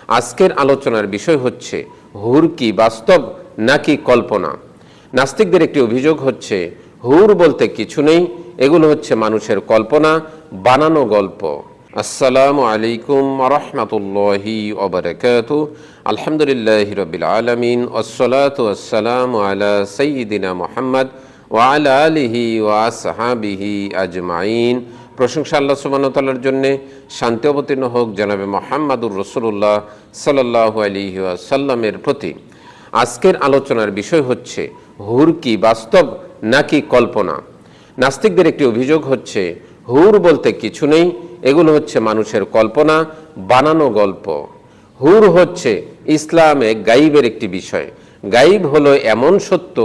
আজকের আলোচনার বিষয় হচ্ছে হুর কি বাস্তব নাকি কল্পনা। নাস্তিকদের একটি অভিযোগ হচ্ছে হুর বলতে কিছু নেই, এগুলো হচ্ছে মানুষের কল্পনা, বানানো গল্প। আসসালামু আলাইকুম ওয়া রাহমাতুল্লাহি ওয়া বারাকাতুহু। আলহামদুলিল্লাহি রাব্বিল আলামিন ওয়াসসালাতু ওয়াসসালামু আলা সাইয়্যিদিনা মুহাম্মদ ওয়া আলা আলিহি ওয়া আসহাবিহি আজমাইন। প্রশংসা আল্লাহ সুবহানাহু ওয়া তাআলার জন্য, শান্তি অবতীর্ণ হোক জনাবে মুহাম্মদুর রাসূলুল্লাহ সাল্লাল্লাহু আলাইহি ওয়াসাল্লামের প্রতি। আজকের আলোচনার বিষয় হচ্ছে হুর কি বাস্তব নাকি কল্পনা। নাস্তিকদের একটি অভিযোগ হচ্ছে হুর বলতে কিছু নেই, এগুলো হচ্ছে মানুষের কল্পনা, বানানো গল্প। হুর হচ্ছে ইসলামে গাইবের একটি বিষয়। গাইব হলো এমন সত্য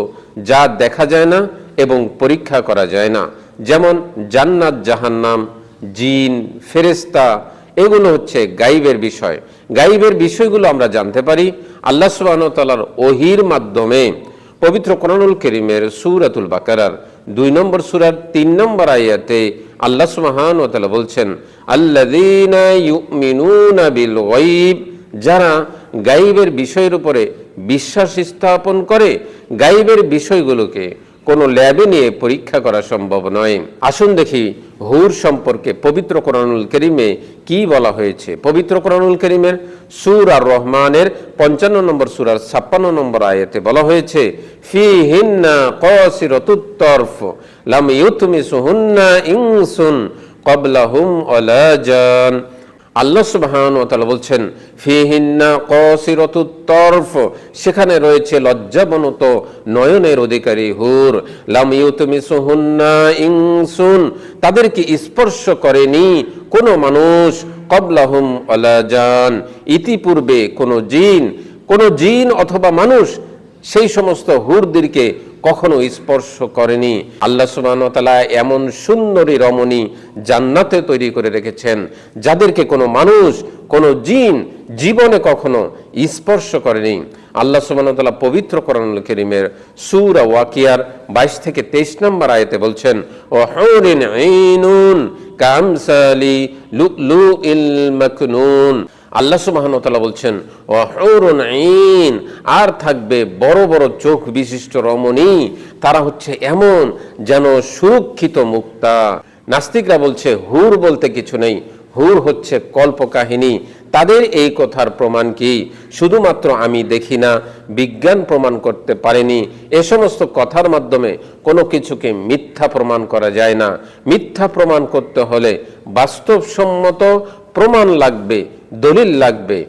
যা দেখা যায় না এবং পরীক্ষা করা যায় না, যেমন জান্নাত, জাহান্নাম, জিন, ফেরেশতা, এগুলো হচ্ছে গাইবের বিষয়। গাইবের বিষয়গুলো আমরা জানতে পারি আল্লাহ সুবহানাহু ওয়া তাআলার ওহীর মাধ্যমে। পবিত্র কোরআনুল কারীমের সূরাতুল বাকারার 2 নম্বর সূরার 3 নম্বর আয়াতে আল্লাহ সুবহানাহু ওয়া তাআলা বলছেন, আল্লাযীনা ইউমিনুনা বিল গায়ব, যারা গাইবের বিষয়ের উপরে বিশ্বাস স্থাপন করে। গাইবের বিষয়গুলোকে কোনো ল্যাবে নিয়ে পরীক্ষা করা সম্ভব নয়। আসুন দেখি হুর সম্পর্কে পবিত্র কোরআনুল কারীমে কি বলা হয়েছে। পবিত্র কোরআনুল কারীমের সূরা আর রহমানের 55 নম্বর সূরার 56 নম্বর আয়াতে বলা হয়েছে, ফীহিন্না কাসিরাতুত তরফ লাম ইউতমিসুহুন্না ইনসুন ক্বাবলাহুম ওয়ালা জান। আল্লাহ সুবহানাহু ওয়া তাআলা বলছেন, ফীহিন্না কাসিরাতুত তরফ, সেখানে রয়েছে লজ্জাবনত নয়নের অধিকারী হুর। লাম ইউতমিসুহুন্না ইনসুন, তাদেরকে স্পর্শ করেনি কোনো মানুষ। ক্বাবলাহুম ওয়ালা জান, ইতিপূর্বে কোনো জিন অথবা মানুষ সেই সমস্ত হুরদেরকে কখনো স্পর্শ করেনি। আল্লাহ সুবহানাহু ওয়া তাআলা এমন সুন্দরী রমণী জান্নাতে তৈরি করে রেখেছেন যাদেরকে কোনো মানুষ, কোনো জিন জীবনে কখনো স্পর্শ করেনি। আল্লাহ সুবহানাহু ওয়া তাআলা পবিত্র কোরআনুল কারীমের সূরা ওয়াকিয়ার 22 থেকে 23 নম্বর আয়াতে বলছেন, ওয়া হুরিন আইনুন কামসালি লুলুইল মাকনুন। আল্লাহ সুবহানাহু ওয়া তাআলা বলছেন, ওয়া হুরুন আইন, আর থাকবে বড় বড় চোখ বিশিষ্ট রমণী, তারা হচ্ছে এমন যেন সুরক্ষিত মুক্তা। নাস্তিকরা বলছে হুর বলতে কিছু নেই, হুর হচ্ছে কল্পকাহিনী। তাদের এই কথার প্রমাণ কি? শুধুমাত্র আমি দেখি না, বিজ্ঞান প্রমাণ করতে পারেনি। এ সমস্ত কথার মাধ্যমে কোনো কিছুকে মিথ্যা প্রমাণ করা যায় না। মিথ্যা প্রমাণ করতে হলে বাস্তবসম্মত প্রমাণ লাগবে, দলিল লাগবে।